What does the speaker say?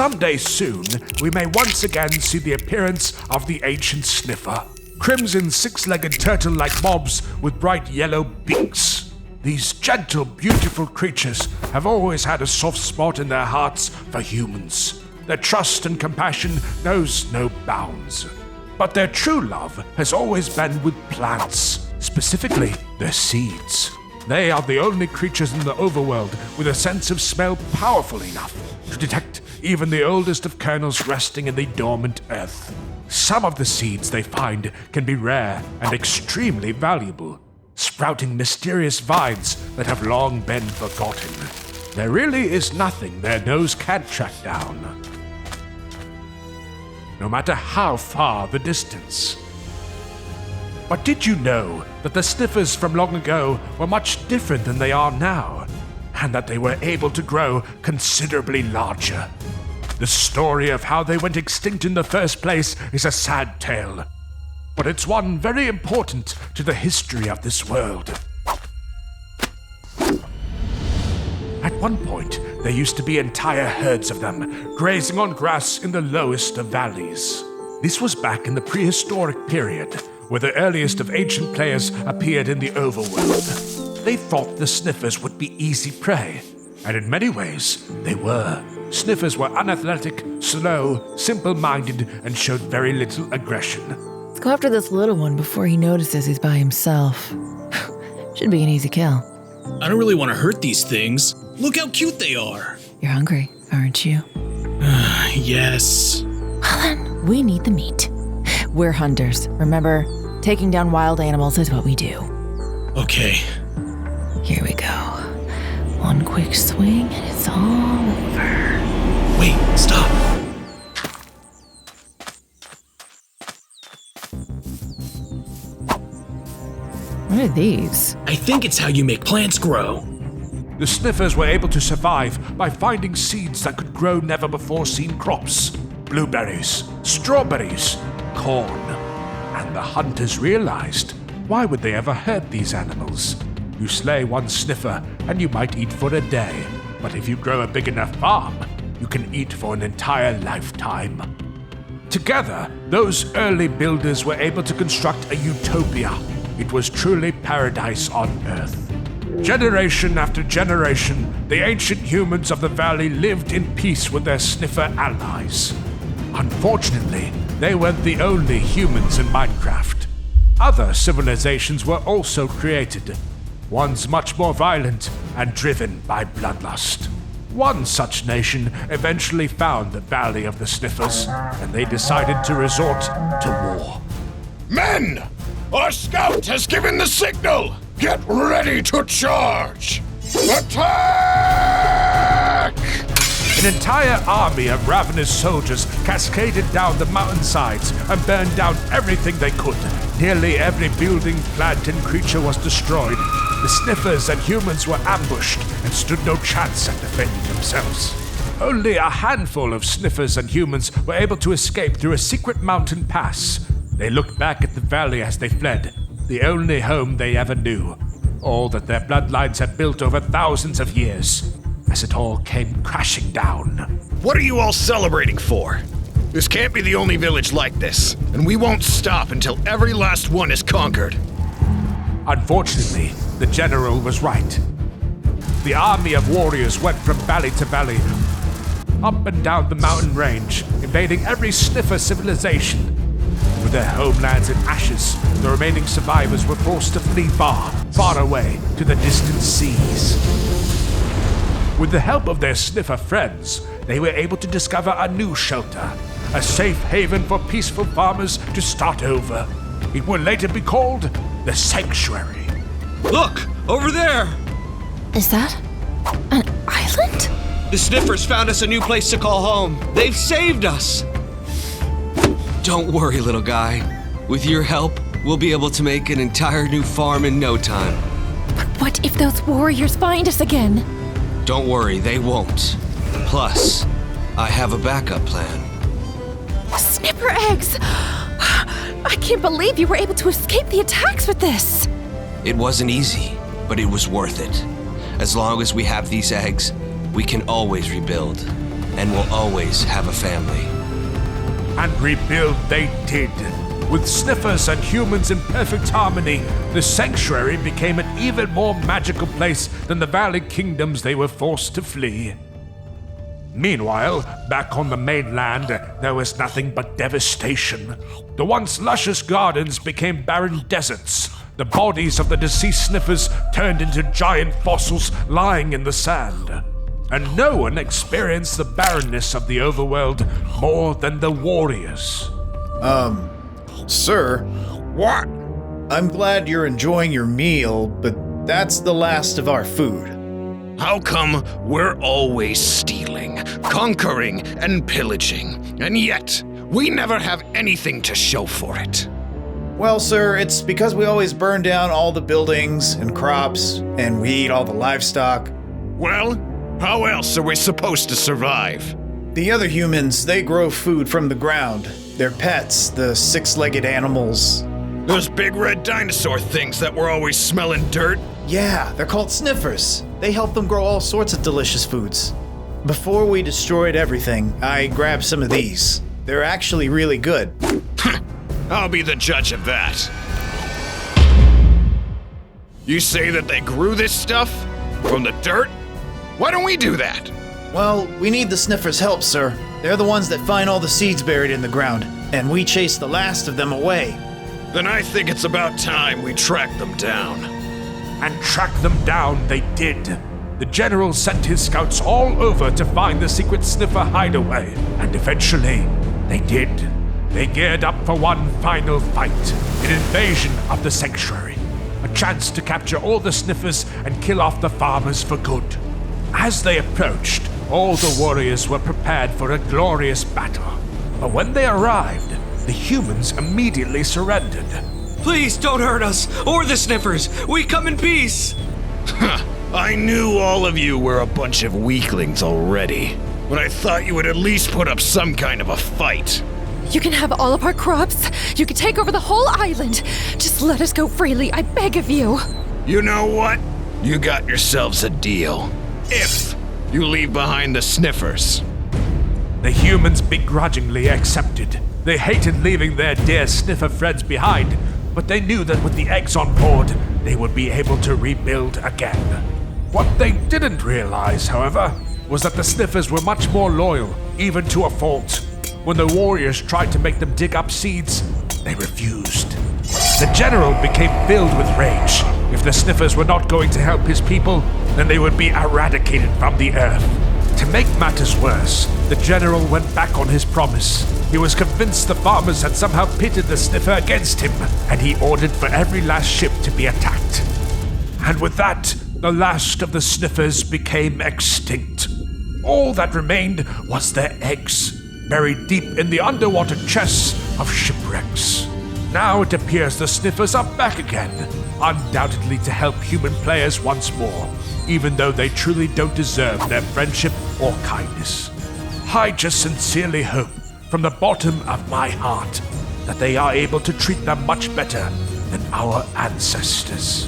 someday soon, we may once again see the appearance of the ancient sniffer. Crimson six-legged turtle-like mobs with bright yellow beaks. These gentle, beautiful creatures have always had a soft spot in their hearts for humans. Their trust and compassion knows no bounds. But their true love has always been with plants, specifically their seeds. They are the only creatures in the overworld with a sense of smell powerful enough to detect even the oldest of kernels resting in the dormant earth. Some of the seeds they find can be rare and extremely valuable, sprouting mysterious vines that have long been forgotten. There really is nothing their nose can't track down, no matter how far the distance. But did you know that the sniffers from long ago were much different than they are now, and that they were able to grow considerably larger? The story of how they went extinct in the first place is a sad tale, but it's one very important to the history of this world. At one point, there used to be entire herds of them, grazing on grass in the lowest of valleys. This was back in the prehistoric period, where the earliest of ancient players appeared in the overworld. They thought the sniffers would be easy prey, and in many ways, they were. Sniffers were unathletic, slow, simple-minded, and showed very little aggression. Let's go after this little one before he notices he's by himself. Should be an easy kill. I don't really want to hurt these things. Look how cute they are. You're hungry, aren't you? Yes. Well then, we need the meat. We're hunters, remember? Taking down wild animals is what we do. Okay. Here we go. One quick swing and it's all over. Wait, stop. What are these? I think it's how you make plants grow. The sniffers were able to survive by finding seeds that could grow never-before-seen crops. Blueberries, strawberries, corn. And the hunters realized, why would they ever hurt these animals? You slay one sniffer and you might eat for a day, but if you grow a big enough farm, you can eat for an entire lifetime. Together, those early builders were able to construct a utopia. It was truly paradise on Earth. Generation after generation, the ancient humans of the valley lived in peace with their sniffer allies. Unfortunately, they weren't the only humans in Minecraft. Other civilizations were also created, ones much more violent and driven by bloodlust. One such nation eventually found the Valley of the Sniffers, and they decided to resort to war. Men! Our scout has given the signal! Get ready to charge! Attack! An entire army of ravenous soldiers cascaded down the mountainsides and burned down everything they could. Nearly every building, plant, and creature was destroyed. The sniffers and humans were ambushed and stood no chance at defending themselves. Only a handful of sniffers and humans were able to escape through a secret mountain pass. They looked back at the valley as they fled, the only home they ever knew. All that their bloodlines had built over thousands of years, as it all came crashing down. What are you all celebrating for? This can't be the only village like this, and we won't stop until every last one is conquered. Unfortunately, the general was right. The army of warriors went from valley to valley, up and down the mountain range, invading every sniffer civilization. With their homelands in ashes, the remaining survivors were forced to flee far, far away to the distant seas. With the help of their sniffer friends, they were able to discover a new shelter, a safe haven for peaceful farmers to start over. It would later be called the Sanctuary. Look, over there! Is that an island? The Sniffers found us a new place to call home. They've saved us! Don't worry, little guy. With your help, we'll be able to make an entire new farm in no time. But what if those warriors find us again? Don't worry, they won't. Plus, I have a backup plan. Sniffer eggs! I can't believe you were able to escape the attacks with this! It wasn't easy, but it was worth it. As long as we have these eggs, we can always rebuild. and will always have a family. And rebuild they did. With sniffers and humans in perfect harmony, the sanctuary became an even more magical place than the Valley Kingdoms they were forced to flee. Meanwhile, back on the mainland, there was nothing but devastation. The once luscious gardens became barren deserts. The bodies of the deceased sniffers turned into giant fossils lying in the sand. And no one experienced the barrenness of the overworld more than the warriors. Sir, What? I'm glad you're enjoying your meal, but that's the last of our food. How come we're always stealing, conquering, and pillaging, and yet we never have anything to show for it? Well, sir, it's because we always burn down all the buildings and crops, and we eat all the livestock. Well, how else are we supposed to survive? The other humans, they grow food from the ground. Their pets, the six-legged animals. Those big red dinosaur things that were always smelling dirt? Yeah, they're called sniffers. They help them grow all sorts of delicious foods. Before we destroyed everything, I grabbed some of these. They're actually really good. I'll be the judge of that. You say that they grew this stuff? From the dirt? Why don't we do that? Well, we need the sniffers' help, sir. They're the ones that find all the seeds buried in the ground, and we chase the last of them away. Then I think it's about time we track them down. And track them down they did. The general sent his scouts all over to find the secret sniffer hideaway, and eventually, they did. They geared up for one final fight, an invasion of the sanctuary, a chance to capture all the sniffers and kill off the farmers for good. As they approached, all the warriors were prepared for a glorious battle. But when they arrived, the humans immediately surrendered. Please don't hurt us, or the sniffers. We come in peace. I knew all of you were a bunch of weaklings already, but I thought you would at least put up some kind of a fight. You can have all of our crops. You can take over the whole island. Just let us go freely, I beg of you. You know what? You got yourselves a deal. If you leave behind the sniffers. The humans begrudgingly accepted. They hated leaving their dear sniffer friends behind, but they knew that with the eggs on board, they would be able to rebuild again. What they didn't realize, however, was that the sniffers were much more loyal, even to a fault. When the warriors tried to make them dig up seeds, they refused. The general became filled with rage. If the sniffers were not going to help his people, then they would be eradicated from the earth. To make matters worse, the general went back on his promise. He was convinced the farmers had somehow pitted the sniffer against him, and he ordered for every last ship to be attacked. And with that, the last of the sniffers became extinct. All that remained was their eggs, buried deep in the underwater chests of shipwrecks. Now it appears the sniffers are back again, undoubtedly to help human players once more, even though they truly don't deserve their friendship or kindness. I just sincerely hope, from the bottom of my heart, that they are able to treat them much better than our ancestors.